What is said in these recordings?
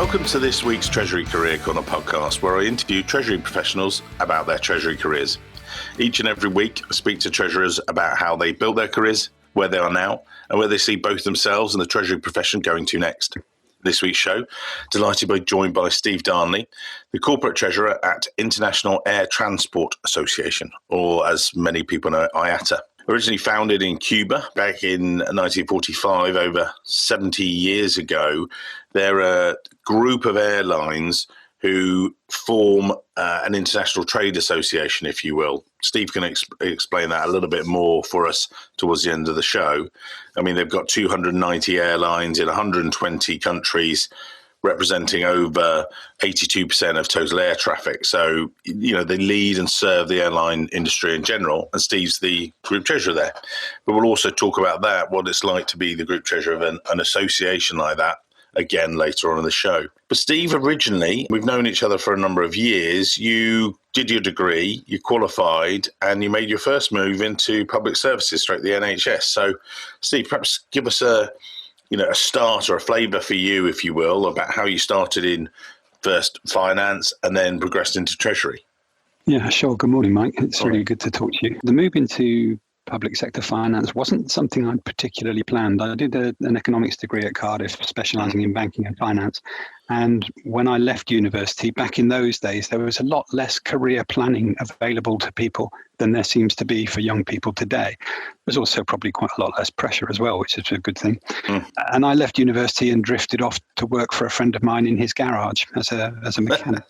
Welcome to this week's Treasury Career Corner podcast, where I interview Treasury professionals about their Treasury careers. Each and every week, I speak to Treasurers about how they built their careers, where they are now, and where they see both themselves and the Treasury profession going to next. This week's show, delighted to be joined by Steve Darnley, the Corporate Treasurer at International Air Transport Association, or as many people know, IATA. Originally founded in Cuba back in 1945, over 70 years ago, they're a group of airlines who form an international trade association, if you will. Steve can explain that a little bit more for us towards the end of the show. I mean, they've got 290 airlines in 120 countries, representing over 82% of total air traffic. So, you know, they lead and serve the airline industry in general, and Steve's the group treasurer there. But we'll also talk about that, what it's like to be the group treasurer of an association like that, again, later on in the show. But Steve, originally, we've known each other for a number of years. You did your degree, you qualified, and you made your first move into public services, straight the NHS. So, Steve, perhaps give us a start or a flavour for you, if you will, about how you started in first finance and then progressed into Treasury. Yeah, sure. Good morning, Mike. It's really good to talk to you. The move into public sector finance wasn't something I'd particularly planned. I did an economics degree at Cardiff, specialising in banking and finance. And when I left university, back in those days, there was a lot less career planning available to people than there seems to be for young people today. There's also probably quite a lot less pressure as well, which is a good thing. And I left university and drifted off to work for a friend of mine in his garage as a mechanic,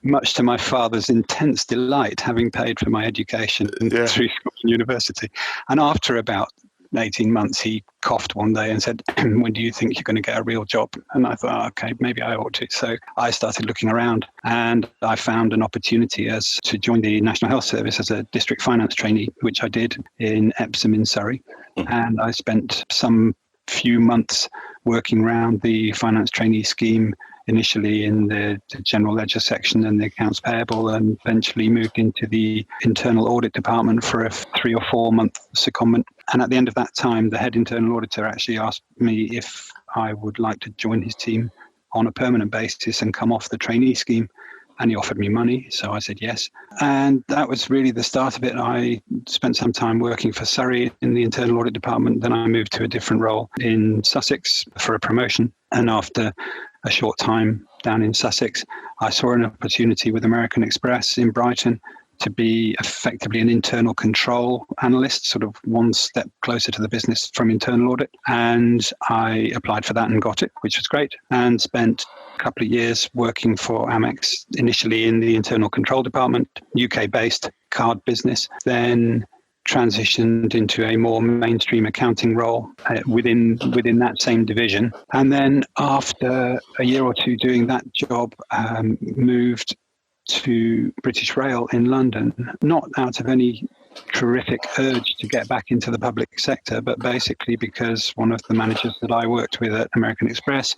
much to my father's intense delight, having paid for my education through school and university. And after about 18 months, he coughed one day and said, "When do you think you're going to get a real job?" And I thought, okay, maybe I ought to. So I started looking around, and I found an opportunity to join the National Health Service as a district finance trainee, which I did in Epsom in Surrey. And I spent some few months working around the finance trainee scheme, initially in the general ledger section and the accounts payable, and eventually moved into the internal audit department for a 3 or 4 month secondment. And at the end of that time, the head internal auditor actually asked me if I would like to join his team on a permanent basis and come off the trainee scheme. And he offered me money, so I said yes. And that was really the start of it. I spent some time working for Surrey in the internal audit department. Then I moved to a different role in Sussex for a promotion. And after a short time down in Sussex, I saw an opportunity with American Express in Brighton to be effectively an internal control analyst, sort of one step closer to the business from internal audit. And I applied for that and got it, which was great, and spent a couple of years working for Amex, initially in the internal control department, UK-based card business, then transitioned into a more mainstream accounting role within that same division. And then after a year or two doing that job, moved to British Rail in London, not out of any terrific urge to get back into the public sector, but basically because one of the managers that I worked with at American Express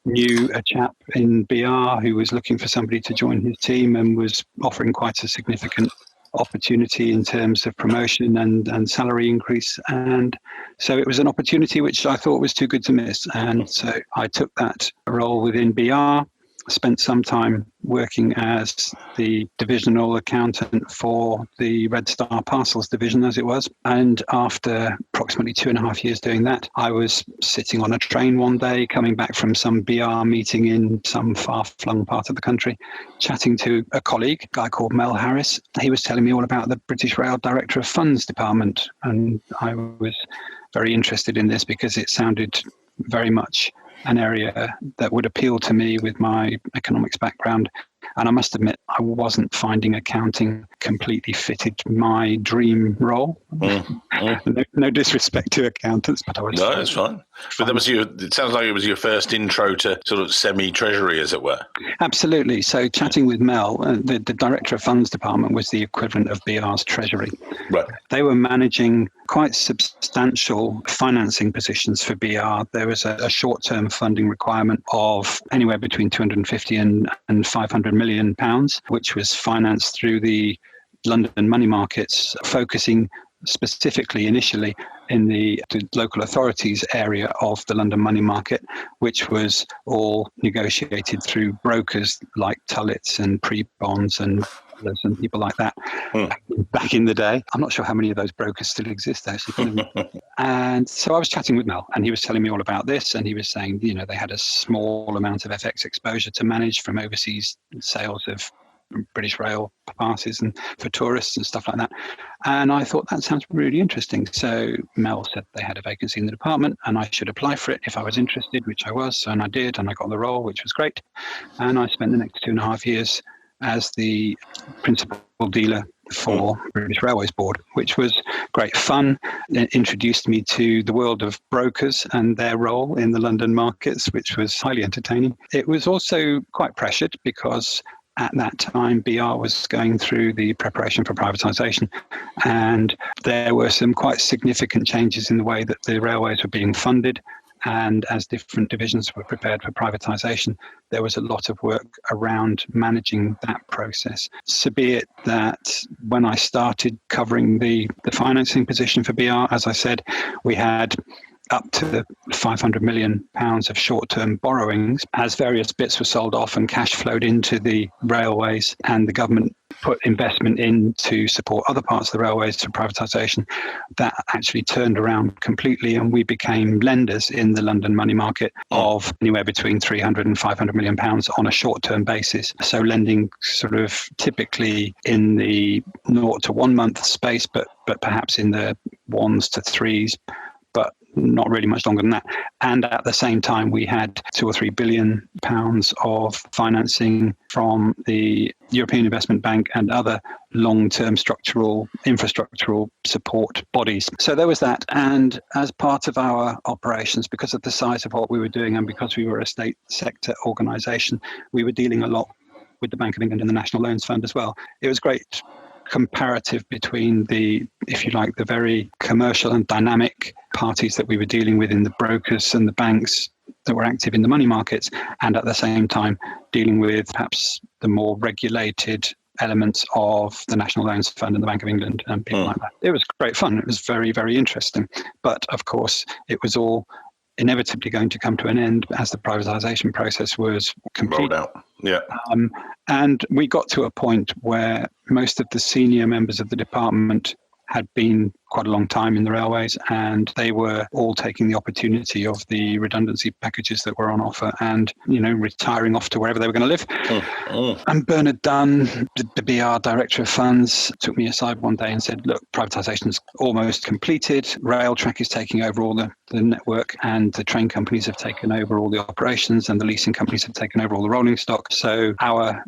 knew a chap in BR who was looking for somebody to join his team and was offering quite a significant opportunity in terms of promotion and salary increase. And so it was an opportunity which I thought was too good to miss. And so I took that role within BR, spent some time working as the divisional accountant for the Red Star Parcels division, as it was. And after approximately 2.5 years doing that, I was sitting on a train one day, coming back from some BR meeting in some far-flung part of the country, chatting to a colleague, a guy called Mel Harris. He was telling me all about the British Rail Director of Funds department. And I was very interested in this because it sounded very much an area that would appeal to me with my economics background. And I must admit, I wasn't finding accounting completely fitted my dream role. No disrespect to accountants, but I was... No, it's fine. But that was it sounds like it was your first intro to sort of semi-treasury, as it were. Absolutely. So chatting with Mel, the Director of Funds Department was the equivalent of BR's Treasury. Right. They were managing quite substantial financing positions for BR. There was a short-term funding requirement of anywhere between 250 and 500 million pounds, which was financed through the London money markets, focusing specifically initially in the local authorities area of the London money market, which was all negotiated through brokers like Tullets and Pre-Bonds and people like that back in the day. I'm not sure how many of those brokers still exist, actually. And so I was chatting with Mel, and he was telling me all about this, and he was saying, they had a small amount of FX exposure to manage from overseas sales of British Rail passes and for tourists and stuff like that. And I thought that sounds really interesting. So Mel said they had a vacancy in the department and I should apply for it if I was interested, which I was, and I did, and I got the role, which was great. And I spent the next 2.5 years as the principal dealer for British Railways Board, which was great fun. It introduced me to the world of brokers and their role in the London markets, which was highly entertaining. It was also quite pressured because at that time, BR was going through the preparation for privatisation, and there were some quite significant changes in the way that the railways were being funded. And as different divisions were prepared for privatisation, there was a lot of work around managing that process. So be it that when I started covering the financing position for BR, as I said, we had up to £500 million of short-term borrowings as various bits were sold off and cash flowed into the railways, and the government put investment in to support other parts of the railways through privatisation. That actually turned around completely, and we became lenders in the London money market of anywhere between 300 and 500 million pounds on a short-term basis. So lending sort of typically in the 0 to 1 month space, but perhaps in the 1s to 3s, but not really much longer than that. And at the same time, we had £2 or £3 billion of financing from the European Investment Bank and other long-term infrastructural support bodies. So there was that. And as part of our operations, because of the size of what we were doing and because we were a state sector organisation, we were dealing a lot with the Bank of England and the National Loans Fund as well. It was great comparative between the very commercial and dynamic parties that we were dealing with in the brokers and the banks that were active in the money markets, and at the same time dealing with perhaps the more regulated elements of the National Loans Fund and the Bank of England and people like that. It was great fun. It was very, very interesting. But of course, it was all inevitably going to come to an end as the privatisation process was complete. Rolled out. Yeah. And we got to a point where most of the senior members of the department had been quite a long time in the railways, and they were all taking the opportunity of the redundancy packages that were on offer and, retiring off to wherever they were going to live. And Bernard Dunn, the BR Director of Funds, took me aside one day and said, look, privatisation is almost completed. Railtrack is taking over all the network, and the train companies have taken over all the operations, and the leasing companies have taken over all the rolling stock. So our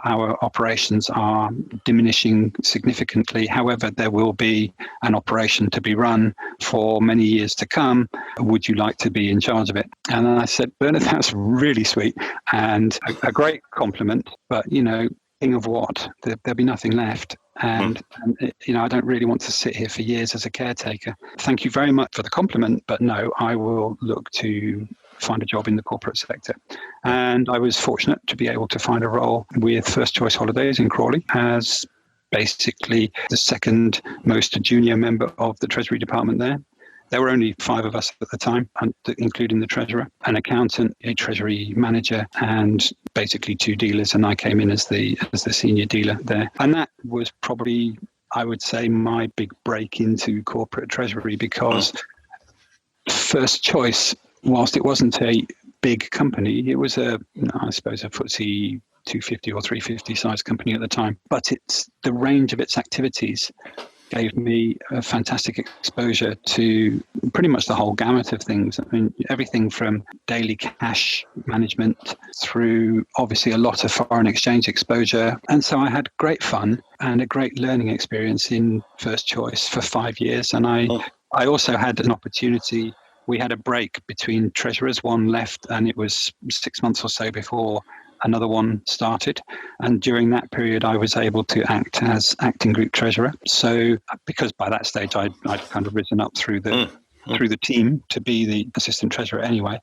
our operations are diminishing significantly. However, there will be an operation to be run for many years to come. Would you like to be in charge of it? And I said, Bernard, that's really sweet and a great compliment, but king of what? There'll be nothing left. And I don't really want to sit here for years as a caretaker. Thank you very much for the compliment, but no, I will look to find a job in the corporate sector. And I was fortunate to be able to find a role with First Choice Holidays in Crawley as basically the second most junior member of the Treasury department there. There were only 5 of us at the time, including the treasurer, an accountant, a treasury manager, and basically 2 dealers. And I came in as the senior dealer there. And that was probably, I would say, my big break into corporate treasury, because First Choice, whilst it wasn't a big company, it was I suppose a FTSE 250 or 350 size company at the time. But the range of its activities gave me a fantastic exposure to pretty much the whole gamut of things. I mean, everything from daily cash management through obviously a lot of foreign exchange exposure. And so I had great fun and a great learning experience in First Choice for 5 years. And I also had an opportunity. We had a break between treasurers. One left, and it was 6 months or so before another one started. And during that period, I was able to act as acting group treasurer. So because by that stage, I'd kind of risen up through the team to be the assistant treasurer anyway.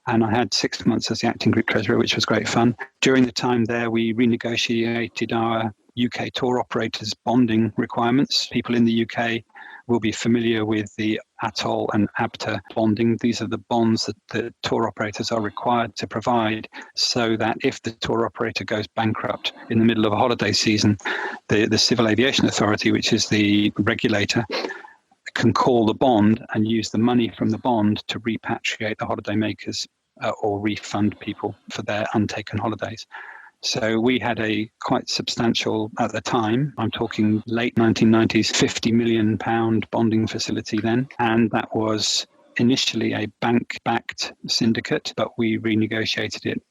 And I had 6 months as the acting group treasurer, which was great fun. During the time there, we renegotiated our UK tour operators' bonding requirements. People in the UK will be familiar with the ATOL and ABTA bonding. These are the bonds that the tour operators are required to provide so that if the tour operator goes bankrupt in the middle of a holiday season, the Civil Aviation Authority, which is the regulator, can call the bond and use the money from the bond to repatriate the holiday makers or refund people for their untaken holidays. So we had a quite substantial, at the time, I'm talking late 1990s, £50 million bonding facility then. And that was initially a bank-backed syndicate, but we renegotiated it,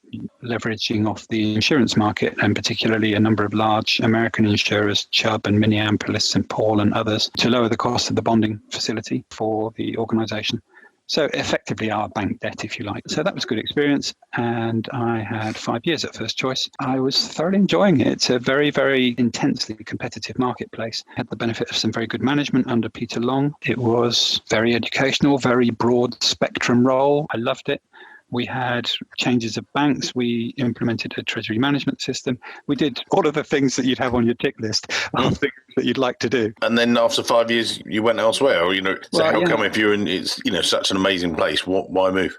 leveraging off the insurance market, and particularly a number of large American insurers, Chubb and Minneapolis, St. Paul and others, to lower the cost of the bonding facility for the organisation. So effectively our bank debt, if you like. So that was a good experience. And I had 5 years at First Choice. I was thoroughly enjoying it. It's a very, very intensely competitive marketplace. I had the benefit of some very good management under Peter Long. It was very educational, very broad spectrum role. I loved it. We had changes of banks. We implemented a treasury management system. We did all of the things that you'd have on your tick list of things that you'd like to do. And then after 5 years, you went elsewhere, or, how come if you're in, it's, such an amazing place, why move?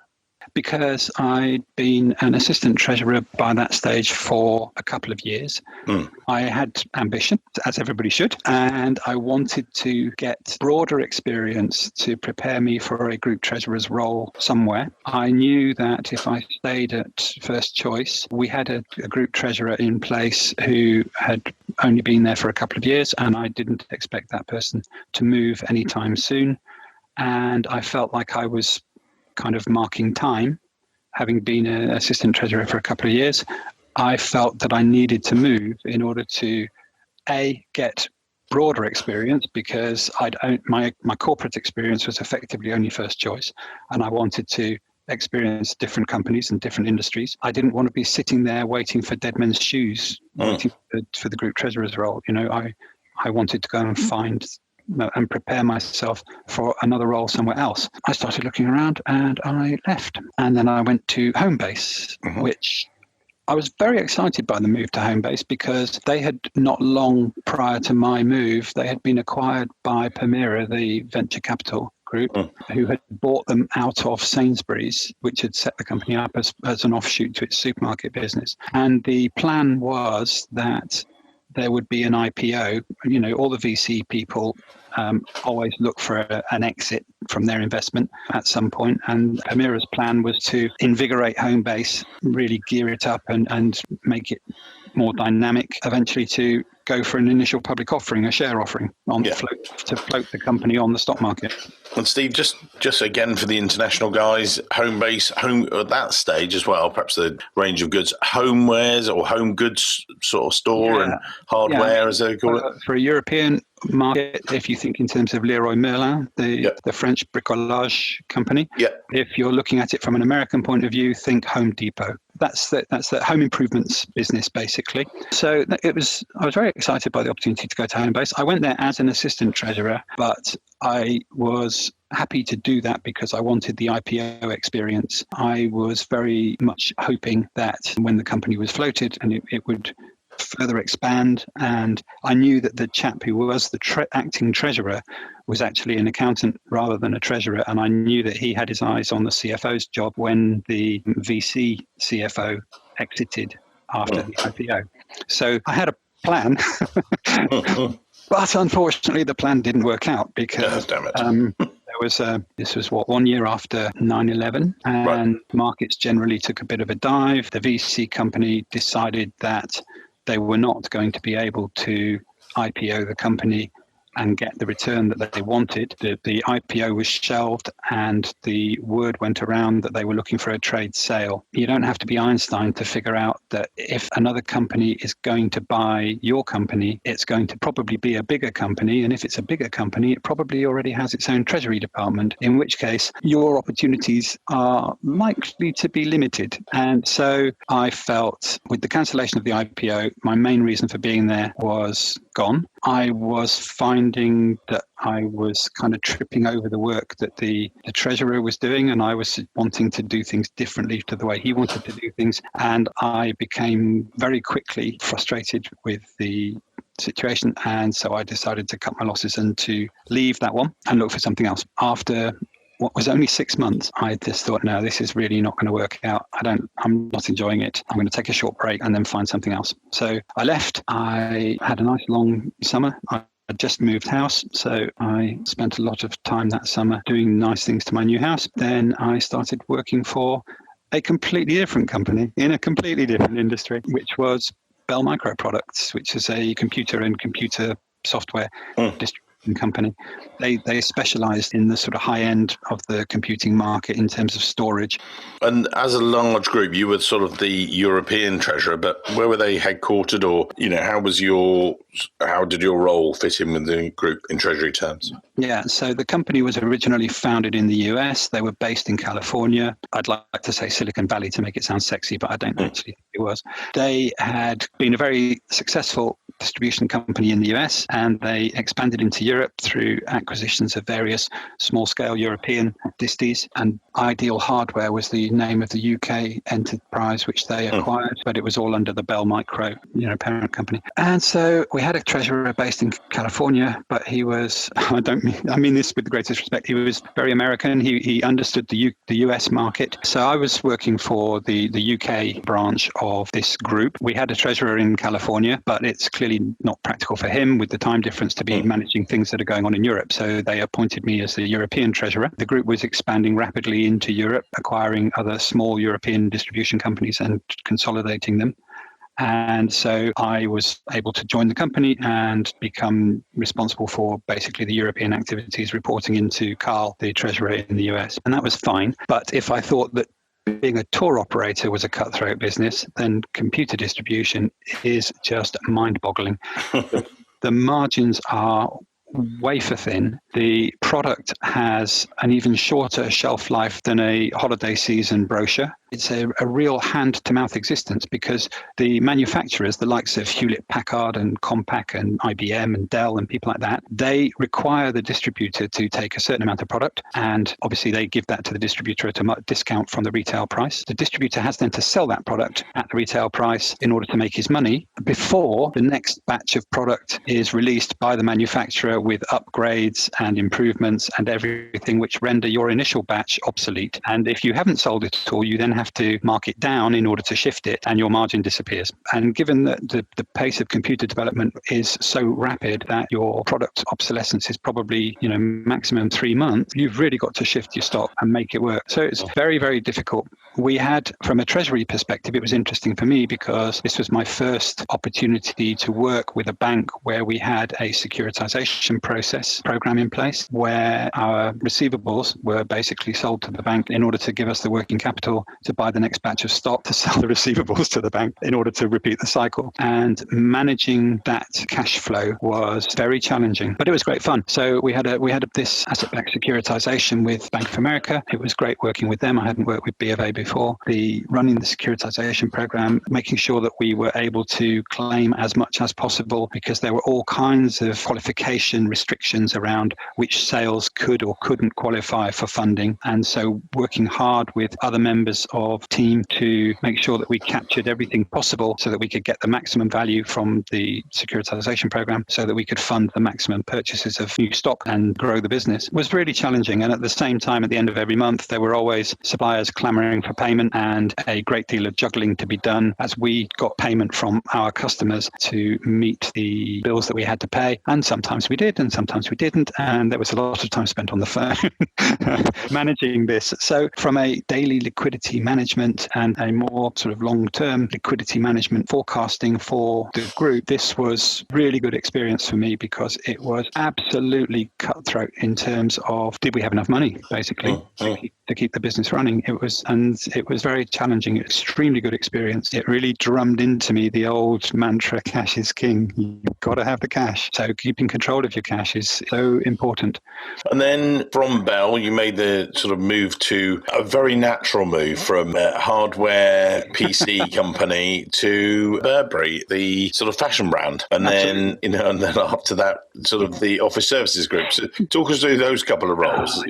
Because I'd been an assistant treasurer by that stage for a couple of years. I had ambition, as everybody should, and I wanted to get broader experience to prepare me for a group treasurer's role somewhere. I knew that if I stayed at First Choice, we had a group treasurer in place who had only been there for a couple of years, and I didn't expect that person to move anytime soon. And I felt like I was kind of marking time, having been an assistant treasurer for a couple of years. I felt that I needed to move in order to get broader experience, because my corporate experience was effectively only First Choice, and I wanted to experience different companies and different industries. I didn't want to be sitting there waiting for dead men's shoes, waiting for the group treasurer's role. I wanted to go and find and prepare myself for another role somewhere else. I started looking around and I left. And then I went to Homebase, which I was very excited by the move to Homebase, because they had not long prior to my move, they had been acquired by Permira, the venture capital group, who had bought them out of Sainsbury's, which had set the company up as an offshoot to its supermarket business. And the plan was that there would be an IPO. All the VC people always look for an exit from their investment at some point. And Permira's plan was to invigorate Homebase, really gear it up and make it more dynamic, eventually to go for an initial public offering, a share offering to float the company on the stock market. And Steve, just again for the international guys, Homebase, at that stage as well, perhaps the range of goods, homewares or home goods sort of store and hardware, as they call it. For a European market, if you think in terms of Leroy Merlin, the French bricolage company. If you're looking at it from an American point of view, think Home Depot. That's the home improvements business, basically. So I was very excited by the opportunity to go to Homebase. I went there as an assistant treasurer, but I was happy to do that because I wanted the IPO experience. I was very much hoping that when the company was floated and it would further expand, and I knew that the chap who was the acting treasurer was actually an accountant rather than a treasurer, and I knew that he had his eyes on the CFO's job when the VC CFO exited after the IPO. So I had a plan, but unfortunately the plan didn't work out because this was 1 year after 9/11, and markets generally took a bit of a dive. The VC company decided that they were not going to be able to IPO the company and get the return that they wanted. The IPO was shelved, and the word went around that they were looking for a trade sale. You don't have to be Einstein to figure out that if another company is going to buy your company, it's going to probably be a bigger company. And if it's a bigger company, it probably already has its own treasury department, in which case your opportunities are likely to be limited. And so I felt with the cancellation of the IPO, my main reason for being there was gone. I was finding that I was kind of tripping over the work that the treasurer was doing, and I was wanting to do things differently to the way he wanted to do things. And I became very quickly frustrated with the situation. And so I decided to cut my losses and to leave that one and look for something else. After what was only 6 months, I just thought, no, this is really not going to work out. I'm not enjoying it. I'm going to take a short break and then find something else. So I left. I had a nice long summer. I just moved house, so I spent a lot of time that summer doing nice things to my new house. Then I started working for a completely different company in a completely different industry, which was Bell Microproducts, which is a computer and computer software distribution company. They specialized in the sort of high end of the computing market in terms of storage. And as a large group, you were sort of the European treasurer, but where were they headquartered, or how did your role fit in with the group in treasury terms? Yeah, so the company was originally founded in the US. They were based in California. I'd like to say Silicon Valley to make it sound sexy, but I don't actually think it was. They had been a very successful distribution company in the US, and they expanded into Europe through acquisitions of various small-scale European disties. And Ideal Hardware was the name of the UK enterprise which they acquired, but it was all under the Bell Micro, parent company. And so we had a treasurer based in California, but he was, I mean this with the greatest respect, he was very American. He understood the US market. So I was working for the UK branch of this group. We had a treasurer in California, but it's clearly not practical for him with the time difference to be managing things that are going on in Europe. So they appointed me as the European treasurer. The group was expanding rapidly into Europe, acquiring other small European distribution companies and consolidating them. And so I was able to join the company and become responsible for basically the European activities, reporting into Carl, the treasurer in the US. And that was fine. But if I thought that being a tour operator was a cutthroat business, then computer distribution is just mind-boggling. The margins are wafer thin. The product has an even shorter shelf life than a holiday season brochure. It's a real hand-to-mouth existence because the manufacturers, the likes of Hewlett-Packard and Compaq and IBM and Dell and people like that, they require the distributor to take a certain amount of product, and obviously they give that to the distributor at a discount from the retail price. The distributor has then to sell that product at the retail price in order to make his money before the next batch of product is released by the manufacturer with upgrades and improvements and everything which render your initial batch obsolete. And if you haven't sold it at all, you then have to mark it down in order to shift it, and your margin disappears. And given that the pace of computer development is so rapid that your product obsolescence is probably maximum 3 months, you've really got to shift your stock and make it work. So it's very, very difficult. We had, from a treasury perspective, it was interesting for me because this was my first opportunity to work with a bank where we had a securitization program in place where our receivables were basically sold to the bank in order to give us the working capital to buy the next batch of stock to sell the receivables to the bank in order to repeat the cycle. And managing that cash flow was very challenging, but it was great fun. So we had this asset-backed securitization with Bank of America. It was great working with them. I hadn't worked with B of A before. Running the securitization program, making sure that we were able to claim as much as possible because there were all kinds of qualification restrictions around which sales could or couldn't qualify for funding. And so working hard with other members of team to make sure that we captured everything possible so that we could get the maximum value from the securitization program so that we could fund the maximum purchases of new stock and grow the business was really challenging. And at the same time, at the end of every month, there were always suppliers clamoring for payment and a great deal of juggling to be done as we got payment from our customers to meet the bills that we had to pay. And sometimes we did and sometimes we didn't. And there was a lot of time spent on the phone managing this. So from a daily liquidity management and a more sort of long-term liquidity management forecasting for the group, this was really good experience for me because it was absolutely cutthroat in terms of did we have enough money, basically, to keep the business running. It was very challenging, extremely good experience. It really drummed into me the old mantra, cash is king. You've got to have the cash. So keeping control of your cash is so important. And then from Bell, you made the sort of move to a very natural move from a hardware PC company to Burberry, the sort of fashion brand. And then, and then after that, sort of the office services group. So talk us through those couple of roles,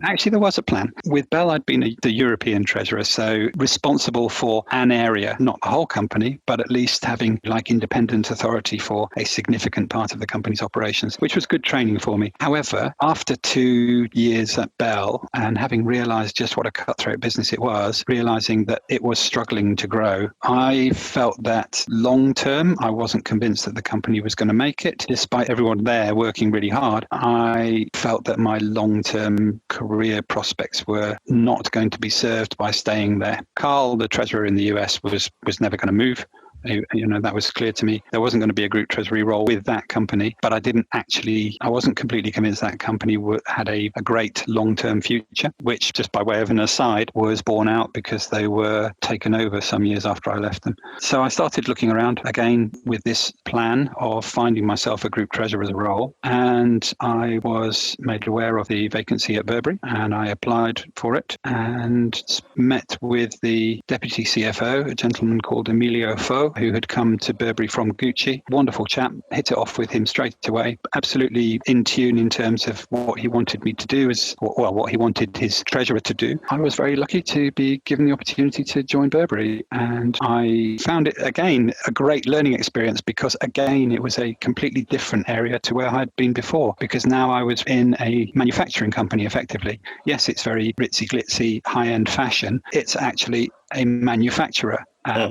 Actually, there was a plan. With Bell, I'd been the European treasurer, so responsible for an area, not the whole company, but at least having independent authority for a significant part of the company's operations, which was good training for me. However, after 2 years at Bell and having realized just what a cutthroat business it was, realizing that it was struggling to grow, I felt that long term, I wasn't convinced that the company was going to make it. Despite everyone there working really hard, I felt that my long-term career prospects were not going to be served by staying there. Carl, the treasurer in the US, was never going to move. That was clear to me. There wasn't going to be a group treasury role with that company, but I wasn't completely convinced that company had a great long-term future, which, just by way of an aside, was borne out because they were taken over some years after I left them. So I started looking around again with this plan of finding myself a group treasurer's role, and I was made aware of the vacancy at Burberry, and I applied for it and met with the deputy CFO, a gentleman called Emilio Fo, who had come to Burberry from Gucci. Wonderful chap, hit it off with him straight away. Absolutely in tune in terms of what he wanted me to do, what he wanted his treasurer to do. I was very lucky to be given the opportunity to join Burberry, and I found it, again, a great learning experience because, again, it was a completely different area to where I had been before, because now I was in a manufacturing company, effectively. Yes, it's very ritzy, glitzy, high-end fashion. It's actually a manufacturer.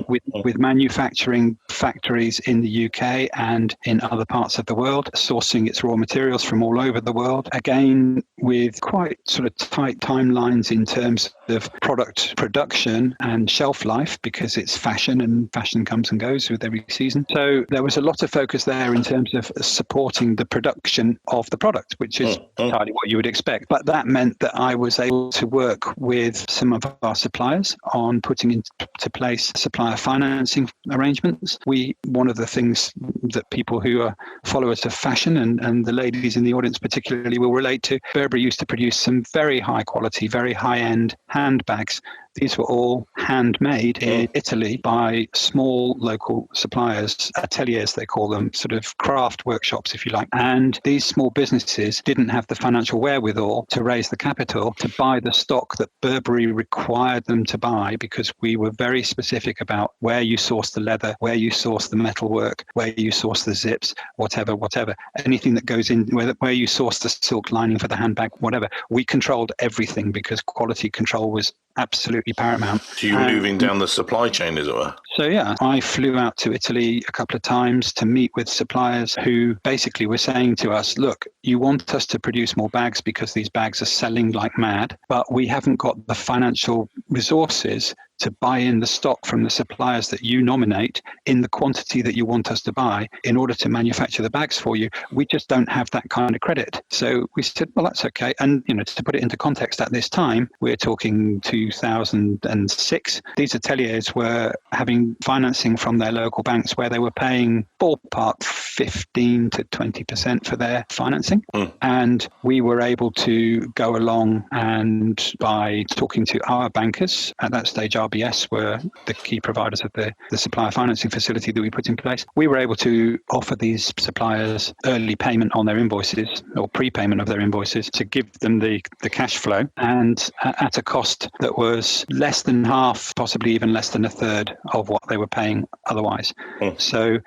With manufacturing factories in the UK and in other parts of the world, sourcing its raw materials from all over the world, again, with quite sort of tight timelines in terms of product production and shelf life, because it's fashion and fashion comes and goes with every season. So there was a lot of focus there in terms of supporting the production of the product, which is entirely what you would expect. But that meant that I was able to work with some of our suppliers on putting into place supplier financing arrangements. One of the things that people who are followers of fashion and the ladies in the audience particularly will relate to, Burberry used to produce some very high quality, very high end handbags. These were all handmade in Italy by small local suppliers, ateliers they call them, sort of craft workshops, if you like. And these small businesses didn't have the financial wherewithal to raise the capital to buy the stock that Burberry required them to buy, because we were very specific about where you source the leather, where you source the metalwork, where you source the zips, whatever. Anything that goes in, where you source the silk lining for the handbag, whatever. We controlled everything because quality control was absolutely paramount. So you're moving down the supply chain, as it were? So yeah, I flew out to Italy a couple of times to meet with suppliers who basically were saying to us, look, you want us to produce more bags because these bags are selling like mad, but we haven't got the financial resources to buy in the stock from the suppliers that you nominate in the quantity that you want us to buy in order to manufacture the bags for you. We just don't have that kind of credit. So we said, well, that's okay. And, to put it into context, at this time, we're talking 2006, these ateliers were having financing from their local banks where they were paying ballpark 15 to 20% for their financing. And we were able to go along and, by talking to our bankers, at that stage, RBS were the key providers of the supplier financing facility that we put in place. We were able to offer these suppliers early payment on their invoices, or prepayment of their invoices, to give them the cash flow, and at a cost that was less than half, possibly even less than a third of what they were paying otherwise. So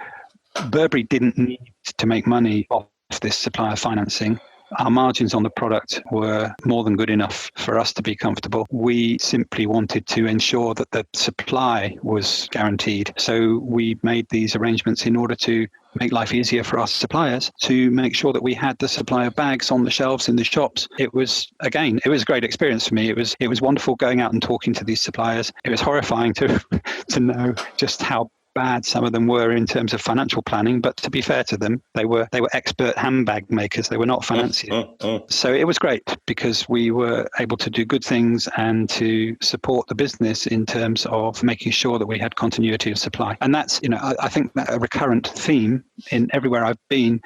Burberry didn't need to make money off this supplier financing. Our margins on the product were more than good enough for us to be comfortable. We simply wanted to ensure that the supply was guaranteed. So we made these arrangements in order to make life easier for our suppliers, to make sure that we had the supply of bags on the shelves in the shops. It was a great experience for me. It was wonderful going out and talking to these suppliers. It was horrifying to know just how bad some of them were in terms of financial planning, but to be fair to them, they were expert handbag makers. They were not financiers. So it was great because we were able to do good things and to support the business in terms of making sure that we had continuity of supply. And that's, I think that a recurrent theme in everywhere I've been.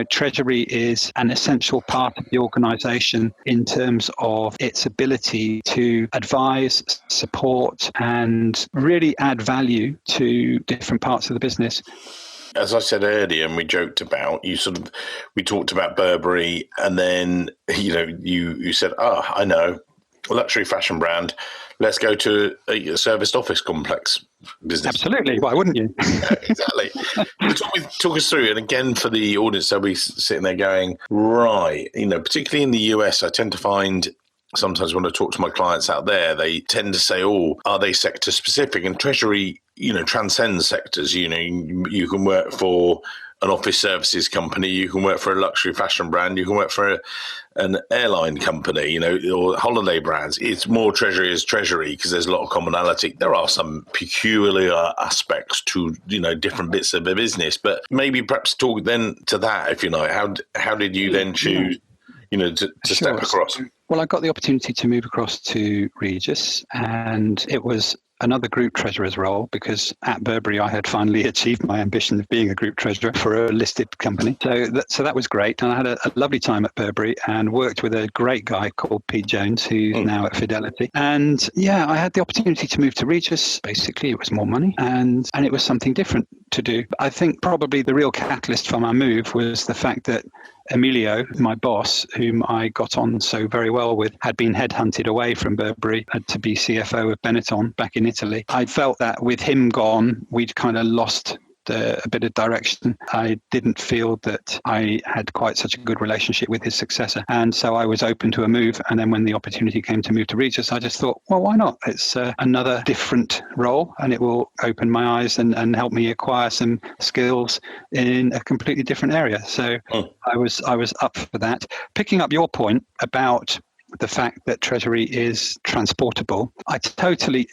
Treasury is an essential part of the organization in terms of its ability to advise, support, and really add value to different parts of the business. As I said earlier, and we joked about, we talked about Burberry, and then, you said, I know, luxury fashion brand. Let's go to a serviced office complex business. Absolutely. Why wouldn't you? Exactly. Talk us through, and again, for the audience, they'll be sitting there going, right, particularly in the US, I tend to find sometimes when I talk to my clients out there, they tend to say, are they sector specific? And Treasury, transcends sectors. You can work for an office services company, you can work for a luxury fashion brand, you can work for an airline company, or holiday brands. It's more Treasury is Treasury because there's a lot of commonality. There are some peculiar aspects to, different bits of the business, but maybe perhaps talk then to that, if you know. How did you then choose, to step across? Well, I got the opportunity to move across to Regis, and it was another group treasurer's role because at Burberry I had finally achieved my ambition of being a group treasurer for a listed company. So that was great, and I had a lovely time at Burberry and worked with a great guy called Pete Jones, who's now at Fidelity. And I had the opportunity to move to Regis. Basically, it was more money, and it was something different to do. I think probably the real catalyst for my move was the fact that Emilio, my boss, whom I got on so very well with, had been headhunted away from Burberry to be CFO of Benetton back in Italy. I felt that with him gone, we'd kind of lost a bit of direction. I didn't feel that I had quite such a good relationship with his successor. And so I was open to a move. And then when the opportunity came to move to Regis, I just thought, well, why not? It's another different role, and it will open my eyes and help me acquire some skills in a completely different area. So I was up for that. Picking up your point about the fact that Treasury is transportable, I totally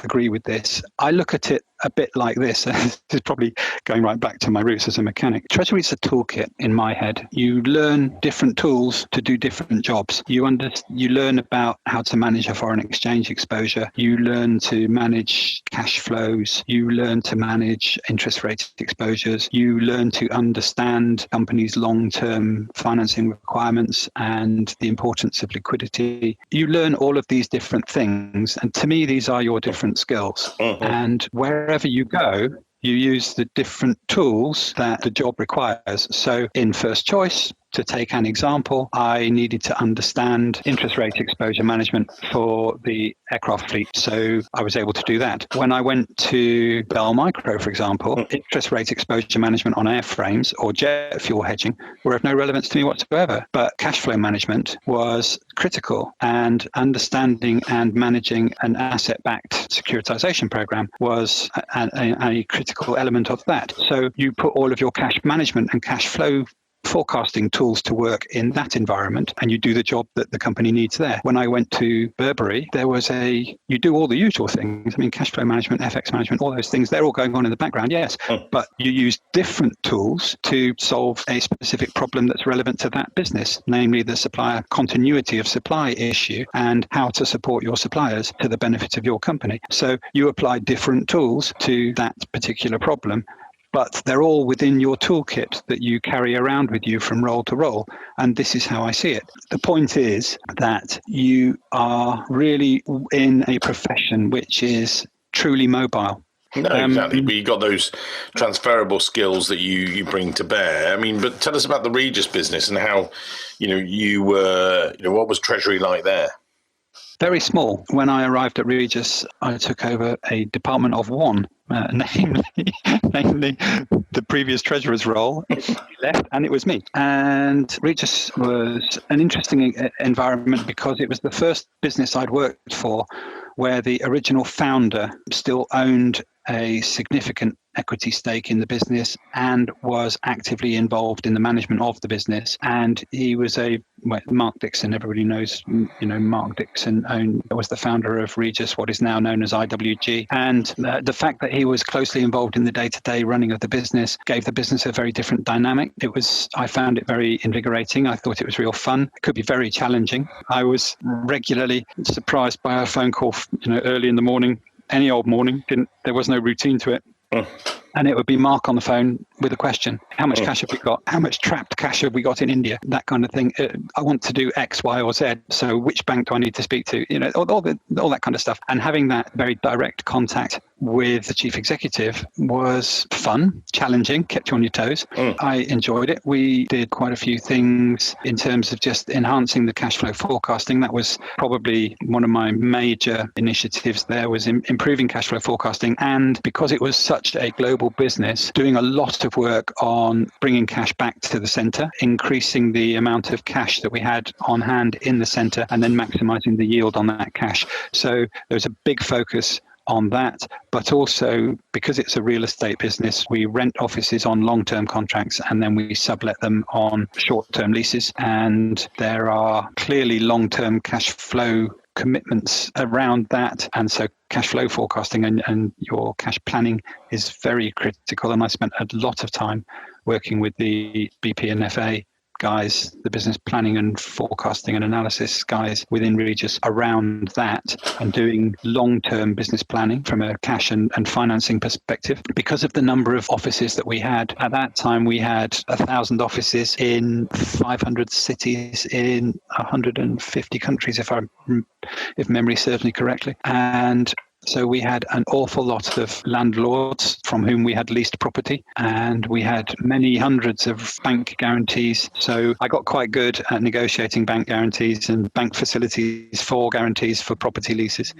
agree with this. I look at it a bit like this. This is probably going right back to my roots as a mechanic. Treasury is a toolkit in my head. You learn different tools to do different jobs. You learn about how to manage a foreign exchange exposure. You learn to manage cash flows. You learn to manage interest rate exposures. You learn to understand companies' long-term financing requirements and the importance of liquidity. You learn all of these different things. And to me, these are your different skills. And wherever you go, you use the different tools that the job requires. So in First Choice, to take an example, I needed to understand interest rate exposure management for the aircraft fleet. So I was able to do that. When I went to Bell Micro, for example, interest rate exposure management on airframes or jet fuel hedging were of no relevance to me whatsoever. But cash flow management was critical, and understanding and managing an asset-backed securitization program was a critical element of that. So you put all of your cash management and cash flow forecasting tools to work in that environment, and you do the job that the company needs there. When I went to Burberry, you do all the usual things. I mean, cash flow management, FX management, all those things, they're all going on in the background, yes. But you use different tools to solve a specific problem that's relevant to that business, namely the supplier continuity of supply issue and how to support your suppliers to the benefit of your company. So you apply different tools to that particular problem, but they're all within your toolkit that you carry around with you from role to role. And this is how I see it. The point is that you are really in a profession which is truly mobile. No, exactly. But you've got those transferable skills that you bring to bear. I mean, but tell us about the Regis business and how, you were, what was Treasury like there? Very small. When I arrived at Regis, I took over a department of one, namely the previous treasurer's role. He left, and it was me. And Regis was an interesting environment because it was the first business I'd worked for where the original founder still owned a significant equity stake in the business and was actively involved in the management of the business. And he was Mark Dixon, everybody knows, Mark Dixon was the founder of Regis, what is now known as IWG. And the fact that he was closely involved in the day-to-day running of the business gave the business a very different dynamic. I found it very invigorating. I thought it was real fun. It could be very challenging. I was regularly surprised by a phone call, early in the morning, any old morning. There was no routine to it. And it would be Mark on the phone with a question. How much cash have we got? How much trapped cash have we got in India? That kind of thing. I want to do X, Y, or Z. So which bank do I need to speak to? All that kind of stuff. And having that very direct contact with the chief executive was fun, challenging, kept you on your toes. I enjoyed it. We did quite a few things in terms of just enhancing the cash flow forecasting. That was probably one of my major initiatives there, was improving cash flow forecasting. And because it was such a global business, doing a lot of work on bringing cash back to the center, increasing the amount of cash that we had on hand in the center, and then maximizing the yield on that cash. So there was a big focus on that, but also because it's a real estate business, we rent offices on long-term contracts and then we sublet them on short-term leases. And there are clearly long-term cash flow commitments around that. And so cash flow forecasting and your cash planning is very critical. And I spent a lot of time working with the BP and FA guys, the business planning and forecasting and analysis guys within Regis around that, and doing long-term business planning from a cash and financing perspective. Because of the number of offices that we had at that time, we had 1,000 offices in 500 cities in 150 countries, if memory serves me correctly. And so we had an awful lot of landlords from whom we had leased property, and we had many hundreds of bank guarantees. So I got quite good at negotiating bank guarantees and bank facilities for guarantees for property leases.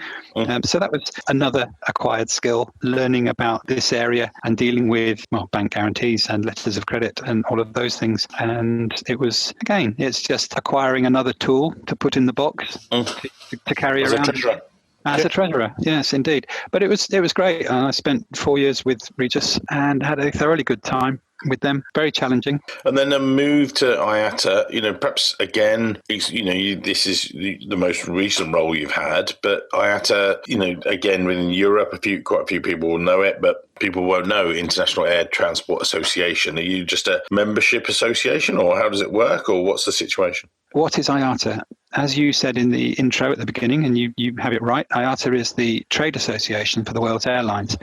So that was another acquired skill, learning about this area and dealing with bank guarantees and letters of credit and all of those things. And it was, again, it's just acquiring another tool to put in the box to carry around. As a treasurer, yes, indeed. But it was great. I spent 4 years with Regis and had a thoroughly good time with them. Very challenging. And then a move to IATA, perhaps again, this is the most recent role you've had, but IATA, again, within Europe, quite a few people will know it, but people won't know International Air Transport Association. Are you just a membership association, or how does it work, or what's the situation? What is IATA? As you said in the intro at the beginning, and you have it right, IATA is the trade association for the world's airlines.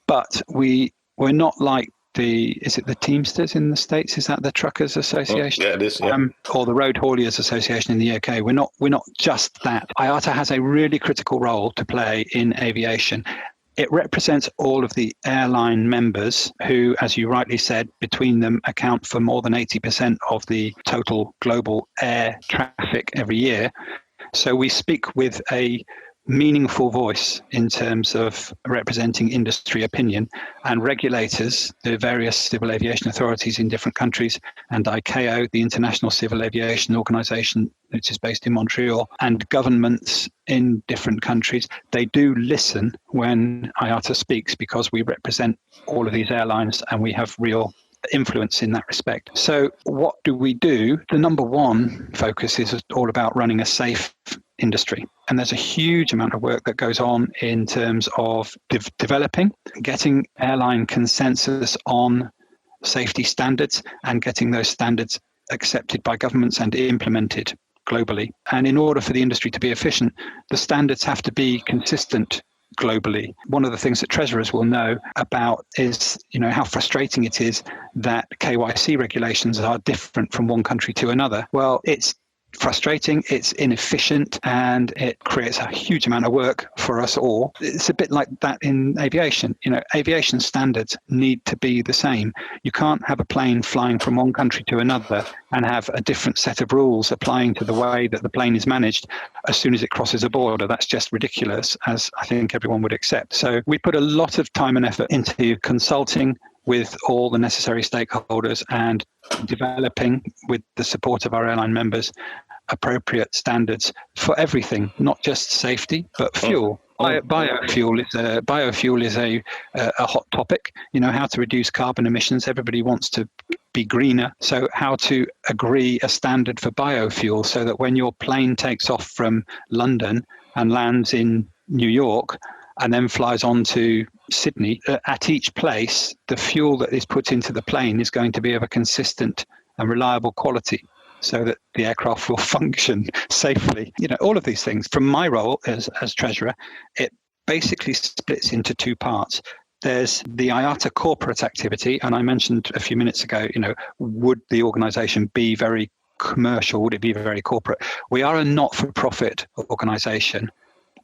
But we're not like is it the Teamsters in the States? Is that the Truckers Association? Yeah, it is. Yeah. Or the Road Hauliers Association in the UK. We're not just that. IATA has a really critical role to play in aviation. It represents all of the airline members who, as you rightly said, between them account for more than 80% of the total global air traffic every year. So we speak with a meaningful voice in terms of representing industry opinion, and regulators, the various civil aviation authorities in different countries, and ICAO, the International Civil Aviation Organization, which is based in Montreal, and governments in different countries, they do listen when IATA speaks, because we represent all of these airlines and we have real influence in that respect. So what do we do? The number one focus is all about running a safe industry. And there's a huge amount of work that goes on in terms of developing, getting airline consensus on safety standards and getting those standards accepted by governments and implemented globally. And in order for the industry to be efficient, the standards have to be consistent globally. One of the things that treasurers will know about is, how frustrating it is that KYC regulations are different from one country to another. Well, it's frustrating, it's inefficient, and it creates a huge amount of work for us all. It's a bit like that in aviation. Aviation standards need to be the same. You can't have a plane flying from one country to another and have a different set of rules applying to the way that the plane is managed as soon as it crosses a border. That's just ridiculous, as I think everyone would accept. So we put a lot of time and effort into consulting with all the necessary stakeholders and developing, with the support of our airline members, appropriate standards for everything, not just safety, but fuel. Biofuel is a hot topic. How to reduce carbon emissions. Everybody wants to be greener. So how to agree a standard for biofuel so that when your plane takes off from London and lands in New York and then flies on to Sydney, at each place, the fuel that is put into the plane is going to be of a consistent and reliable quality, so that the aircraft will function safely. All of these things. From my role as treasurer, it basically splits into two parts. There's the IATA corporate activity, and I mentioned a few minutes ago, would the organisation be very commercial? Would it be very corporate? We are a not-for-profit organisation,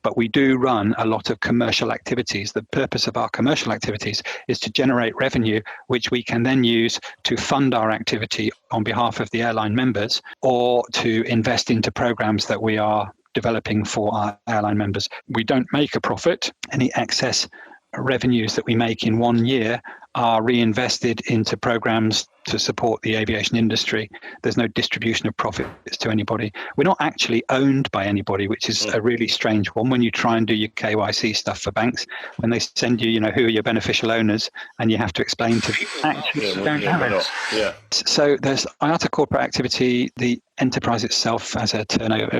but we do run a lot of commercial activities. The purpose of our commercial activities is to generate revenue, which we can then use to fund our activity on behalf of the airline members, or to invest into programs that we are developing for our airline members. We don't make a profit. Any excess revenues that we make in 1 year are reinvested into programs to support the aviation industry. There's no distribution of profits to anybody. We're not actually owned by anybody, which is a really strange one. When you try and do your KYC stuff for banks, when they send you, who are your beneficial owners, and you have to explain to actually So there's IATA corporate activity. The enterprise itself has a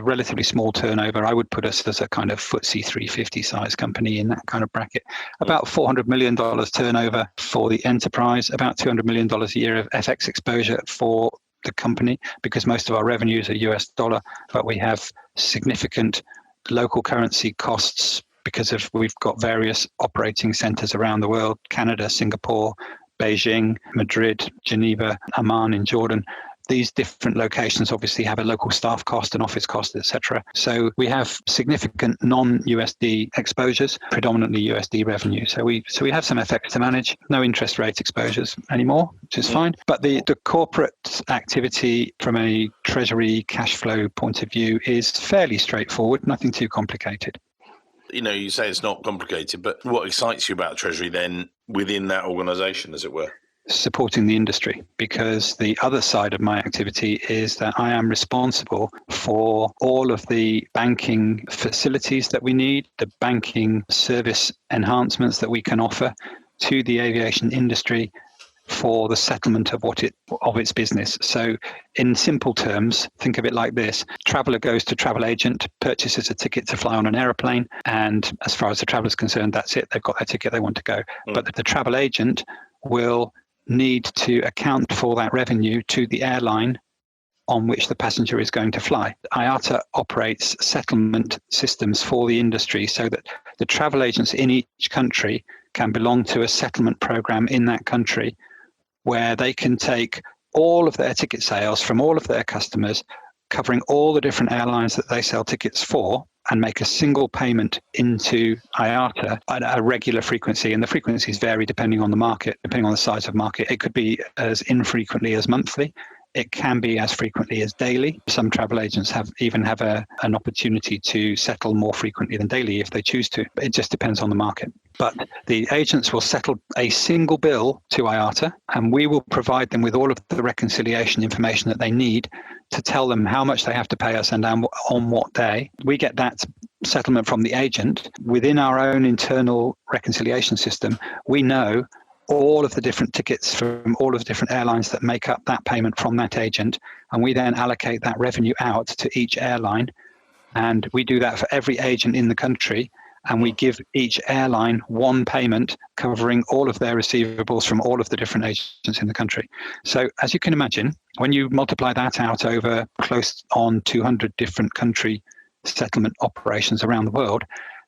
relatively small turnover. I would put us as a kind of FTSE 350 size company in that kind of bracket. About $400 million turnover for the enterprise, about $200 million a year of FX exposure for the company, because most of our revenues are US dollar, but we have significant local currency costs because we've got various operating centers around the world: Canada, Singapore, Beijing, Madrid, Geneva, Amman in Jordan. These different locations obviously have a local staff cost, an office cost, etc. So we have significant non-USD exposures, predominantly USD revenue. So we have some FX to manage, no interest rate exposures anymore, which is fine. But the corporate activity from a treasury cash flow point of view is fairly straightforward, nothing too complicated. You say it's not complicated, but what excites you about Treasury then within that organisation, as it were? Supporting the industry, because the other side of my activity is that I am responsible for all of the banking facilities that we need, the banking service enhancements that we can offer to the aviation industry for the settlement of its business. So in simple terms, think of it like this: traveller goes to travel agent, purchases a ticket to fly on an aeroplane, and as far as the traveller is concerned, that's it. They've got their ticket, they want to go. But the travel agent will need to account for that revenue to the airline on which the passenger is going to fly. IATA operates settlement systems for the industry so that the travel agents in each country can belong to a settlement program in that country, where they can take all of their ticket sales from all of their customers, covering all the different airlines that they sell tickets for, and make a single payment into IATA at a regular frequency. And the frequencies vary depending on the market, depending on the size of market. It could be as infrequently as monthly. It can be as frequently as daily. Some travel agents have an opportunity to settle more frequently than daily if they choose to. It just depends on the market. But the agents will settle a single bill to IATA, and we will provide them with all of the reconciliation information that they need to tell them how much they have to pay us and on what day. We get that settlement from the agent. Within our own internal reconciliation system, we know all of the different tickets from all of the different airlines that make up that payment from that agent, and we then allocate that revenue out to each airline. And we do that for every agent in the country, and we give each airline one payment covering all of their receivables from all of the different agents in the country. So as you can imagine, when you multiply that out over close on 200 different country settlement operations around the world,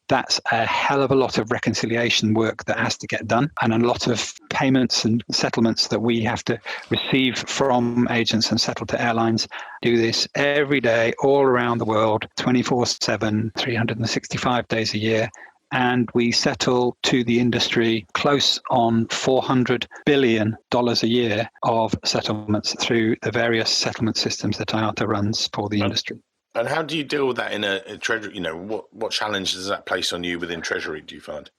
that's a hell of a lot of reconciliation work that has to get done, and a lot of payments and settlements that we have to receive from agents and settle to airlines. Do this every day, all around the world, 24/7, 365 days a year. And we settle to the industry close on $400 billion a year of settlements through the various settlement systems that IATA runs for the industry. And how do you deal with that in a Treasury? What challenges does that place on you within Treasury, do you find?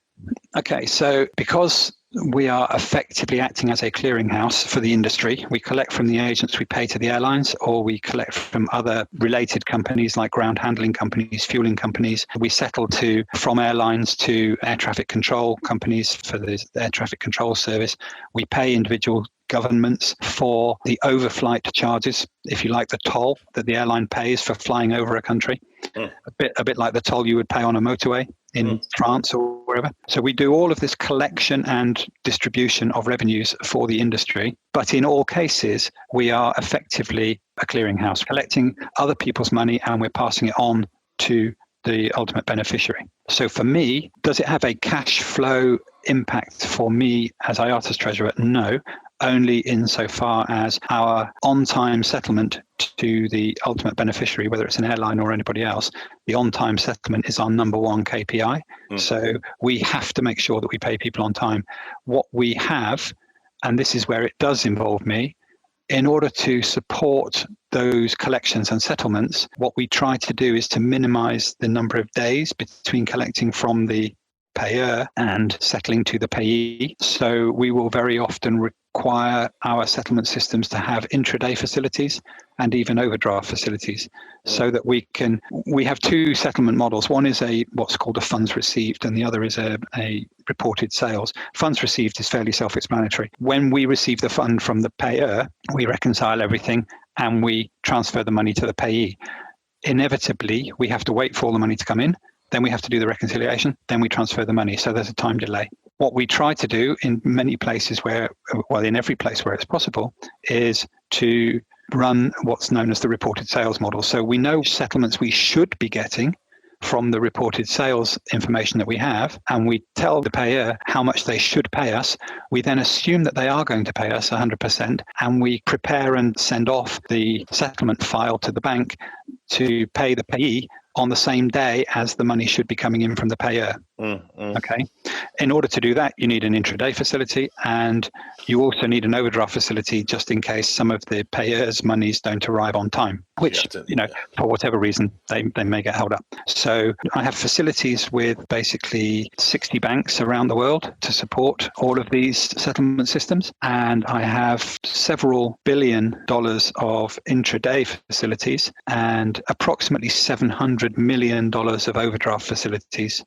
Okay, so because we are effectively acting as a clearinghouse for the industry, we collect from the agents we pay to the airlines, or we collect from other related companies like ground handling companies, fueling companies. We settle from airlines to air traffic control companies for the air traffic control service. We pay individual governments for the overflight charges, if you like, the toll that the airline pays for flying over a country. A bit like the toll you would pay on a motorway in France or wherever. So we do all of this collection and distribution of revenues for the industry. But in all cases, we are effectively a clearinghouse, collecting other people's money, and we're passing it on to the ultimate beneficiary. So for me, does it have a cash flow impact for me as IATA's treasurer? No, only insofar as our on-time settlement to the ultimate beneficiary, whether it's an airline or anybody else, the on-time settlement is our number one KPI. So we have to make sure that we pay people on time. What we have, and this is where it does involve me, in order to support those collections and settlements, what we try to do is to minimize the number of days between collecting from the payer and settling to the payee. So we will very often require our settlement systems to have intraday facilities and even overdraft facilities, so that we have two settlement models. One is what's called a funds received, and the other is a reported sales. Funds received is fairly self-explanatory. When we receive the fund from the payer, we reconcile everything and we transfer the money to the payee. Inevitably, we have to wait for all the money to come in, then we have to do the reconciliation, then we transfer the money. So there's a time delay. What we try to do in many places in every place where it's possible, is to run what's known as the reported sales model. So we know settlements we should be getting from the reported sales information that we have, and we tell the payer how much they should pay us. We then assume that they are going to pay us 100%, and we prepare and send off the settlement file to the bank to pay the payee on the same day as the money should be coming in from the payer. Okay. In order to do that, you need an intraday facility, and you also need an overdraft facility just in case some of the payers' monies don't arrive on time, which, for whatever reason, they may get held up. So I have facilities with basically 60 banks around the world to support all of these settlement systems. And I have several $1 billion of intraday facilities and approximately $700 million of overdraft facilities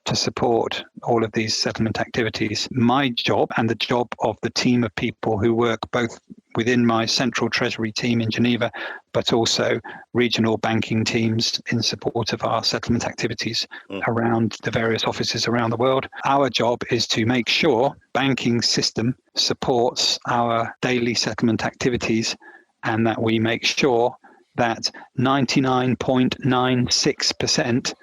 to support all of these settlement activities. My job, and the job of the team of people who work both within my central treasury team in Geneva, but also regional banking teams in support of our settlement activities around the various offices around the world. Our job is to make sure banking system supports our daily settlement activities, and that we make sure that 99.96%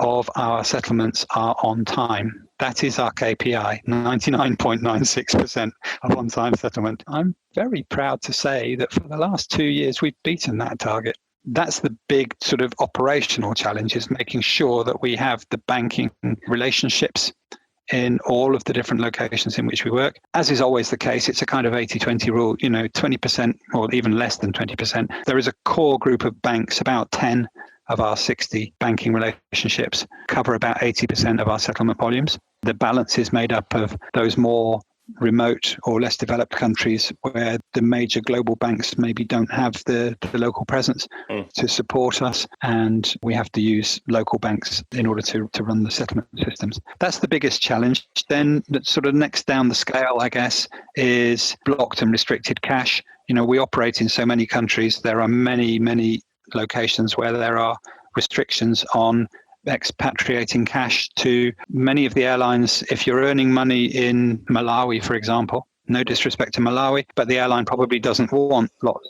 of our settlements are on time. That is our KPI, 99.96% of on-time settlement. I'm very proud to say that for the last 2 years, we've beaten that target. That's the big sort of operational challenge, is making sure that we have the banking relationships in all of the different locations in which we work. As is always the case, it's a kind of 80-20 rule, 20% or even less than 20%. There is a core group of banks, about 10 of our 60 banking relationships cover about 80% of our settlement volumes. The balance is made up of those more remote or less developed countries where the major global banks maybe don't have the local presence to support us, and we have to use local banks in order to run the settlement systems. That's the biggest challenge. Then the sort of next down the scale, I guess, is blocked and restricted cash. We operate in so many countries. There are many locations where there are restrictions on expatriating cash to many of the airlines. If you're earning money in Malawi, for example, no disrespect to Malawi, but the airline probably doesn't want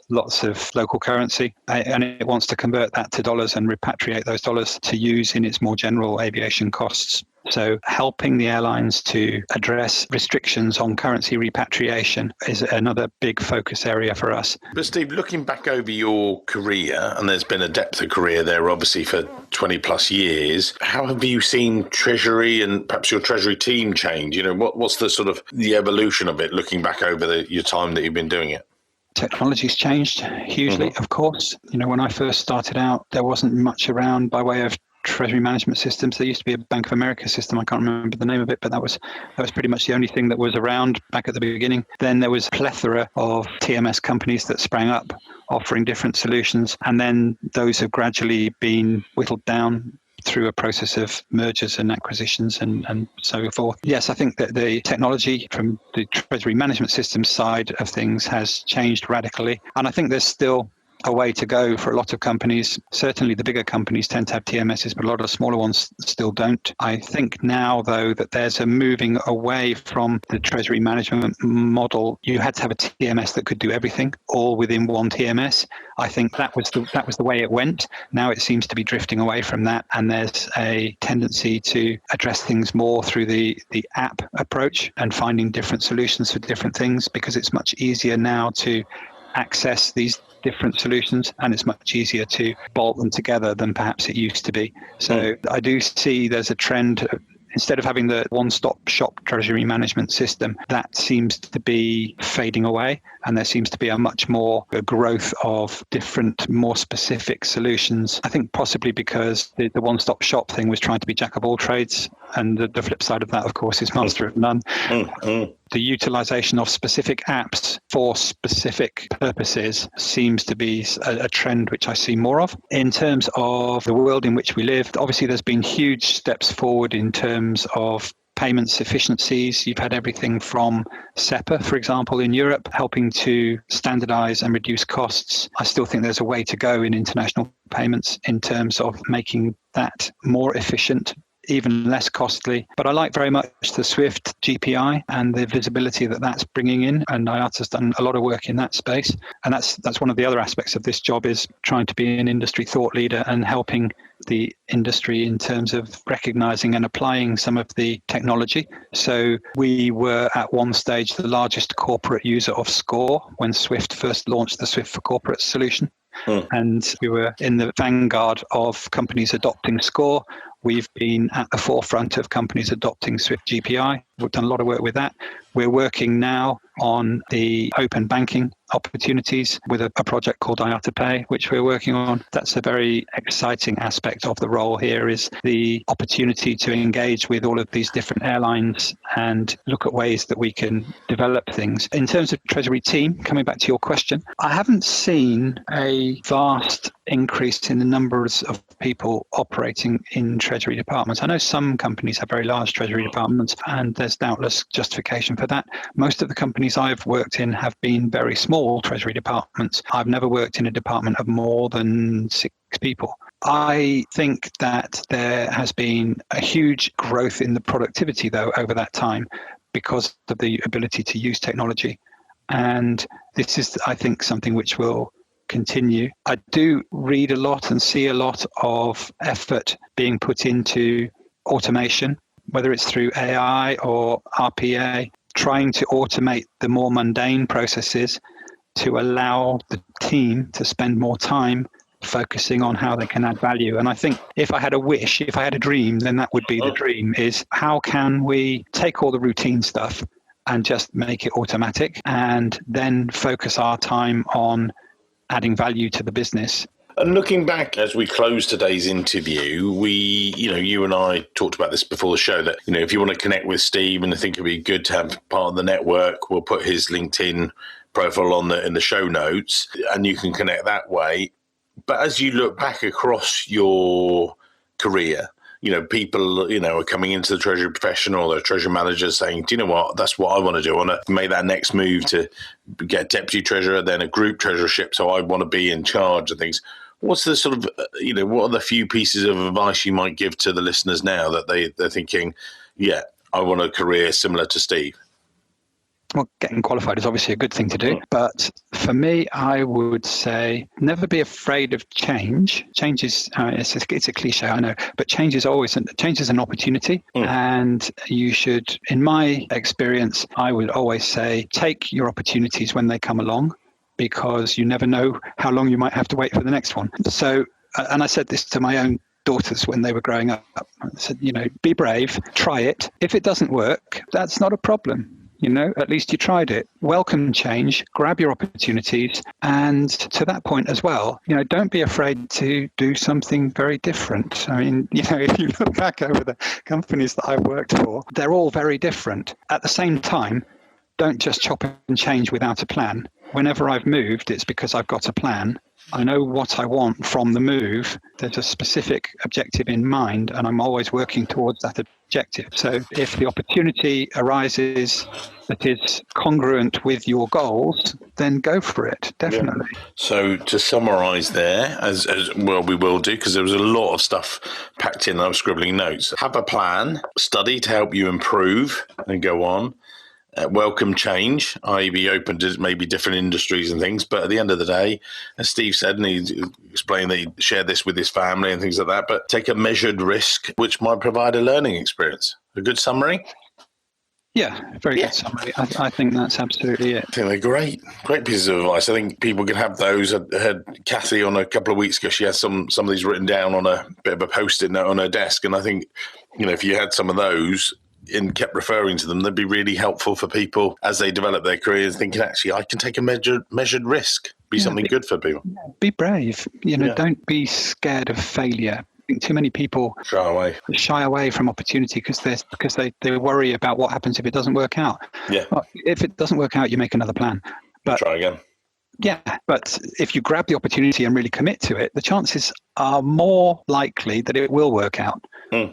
lots of local currency, and it wants to convert that to dollars and repatriate those dollars to use in its more general aviation costs. So helping the airlines to address restrictions on currency repatriation is another big focus area for us. But Steve, looking back over your career, and there's been a depth of career there obviously for 20 plus years, how have you seen Treasury and perhaps your Treasury team change? What's the sort of the evolution of it looking back over your time that you've been doing it? Technology's changed hugely, of course. When I first started out, there wasn't much around by way of treasury management systems. There used to be a Bank of America system. I can't remember the name of it, but that was pretty much the only thing that was around back at the beginning. Then there was a plethora of TMS companies that sprang up offering different solutions, and then those have gradually been whittled down through a process of mergers and acquisitions and so forth. Yes, I think that the technology from the treasury management systems side of things has changed radically, and I think there's still a way to go for a lot of companies. Certainly the bigger companies tend to have TMSs, but a lot of smaller ones still don't. I think now, though, that there's a moving away from the treasury management model. You had to have a TMS that could do everything, all within one TMS. I think that was the way it went. Now it seems to be drifting away from that, and there's a tendency to address things more through the app approach and finding different solutions for different things, because it's much easier now to access these different solutions, and it's much easier to bolt them together than perhaps it used to be. So I do see there's a trend. Instead of having the one-stop shop treasury management system, that seems to be fading away, and there seems to be a much more growth of different, more specific solutions. I think possibly because the one-stop shop thing was trying to be jack of all trades, and the flip side of that, of course, is master of none. The utilization of specific apps for specific purposes seems to be a trend which I see more of. In terms of the world in which we live, obviously there's been huge steps forward in terms of payments efficiencies. You've had everything from SEPA, for example, in Europe, helping to standardize and reduce costs. I still think there's a way to go in international payments in terms of making that more efficient, even less costly. But I like very much the SWIFT GPI and the visibility that that's bringing in, and IATA's done a lot of work in that space. And that's one of the other aspects of this job, is trying to be an industry thought leader and helping the industry in terms of recognizing and applying some of the technology. So we were at one stage the largest corporate user of SCORE when SWIFT first launched the SWIFT for Corporate solution. And we were in the vanguard of companies adopting SCORE. We've been at the forefront of companies adopting SWIFT GPI. We've done a lot of work with that. We're working now on the open banking opportunities with a project called IATA Pay, which we're working on. That's a very exciting aspect of the role here, is the opportunity to engage with all of these different airlines and look at ways that we can develop things. In terms of Treasury team, coming back to your question, I haven't seen a vast increase in the numbers of people operating in Treasury departments. I know some companies have very large Treasury departments, and there's doubtless justification for that. Most of the companies I've worked in have been very small Treasury departments. I've never worked in a department of more than 6 people. I think that there has been a huge growth in the productivity, though, over that time, because of the ability to use technology. And this is, I think, something which will continue. I do read a lot and see a lot of effort being put into automation, whether it's through AI or RPA, trying to automate the more mundane processes to allow the team to spend more time focusing on how they can add value. And I think if I had a wish, if I had a dream, then that would be the dream, is how can we take all the routine stuff and just make it automatic, and then focus our time on adding value to the business. And looking back as we close today's interview, you and I talked about this before the show, that, if you want to connect with Steve and I think it'd be good to have part of the network, we'll put his LinkedIn profile in the show notes, and you can connect that way. But as you look back across your career, people, are coming into the treasury profession, or the treasury managers saying, do you know what, that's what I want to do. I want to make that next move to get deputy treasurer, then a group treasurership. So I want to be in charge of things. What's the sort of, what are the few pieces of advice you might give to the listeners now that they're thinking, yeah, I want a career similar to Steve? Well, getting qualified is obviously a good thing to do. But for me, I would say never be afraid of change. Change is, it's a cliche, I know, but change is an opportunity. And you should, in my experience, I would always say, take your opportunities when they come along, because you never know how long you might have to wait for the next one. So, and I said this to my own daughters when they were growing up. I said, be brave, try it. If it doesn't work, that's not a problem. At least you tried it. Welcome change, grab your opportunities. And to that point as well, don't be afraid to do something very different. I mean, if you look back over the companies that I've worked for, they're all very different. At the same time, don't just chop and change without a plan. Whenever I've moved, it's because I've got a plan. I know what I want from the move. There's a specific objective in mind, and I'm always working towards that objective. So if the opportunity arises that is congruent with your goals, then go for it, definitely. Yeah. So to summarise there, as well we will do, because there was a lot of stuff packed in, I was scribbling notes. Have a plan, study to help you improve and go on. Welcome change, i.e. be open to maybe different industries and things. But at the end of the day, as Steve said, and he explained that he shared this with his family and things like that, but take a measured risk, which might provide a learning experience. A good summary? Yeah, very good summary. I think that's absolutely it. I think they're great pieces of advice. I think people can have those. I had Kathy on a couple of weeks ago. She has some of these written down on a bit of a Post-it note on her desk. And I think, if you had some of those and kept referring to them, they'd be really helpful for people as they develop their careers, thinking, actually, I can take a measured risk, be something good for people. Be brave. Don't be scared of failure. I think too many people shy away from opportunity because they worry about what happens if it doesn't work out. Yeah. Well, if it doesn't work out, you make another plan. But try again. Yeah, but if you grab the opportunity and really commit to it, the chances are more likely that it will work out.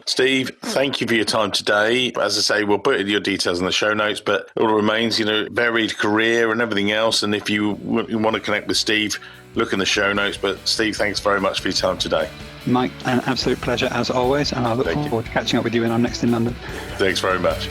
Steve, thank you for your time today. As I say, we'll put your details in the show notes, but it all remains, varied career and everything else. And if you want to connect with Steve, look in the show notes. But Steve, thanks very much for your time today. Mike, an absolute pleasure as always. And I look forward to catching up with you when I'm next in London. Thanks very much.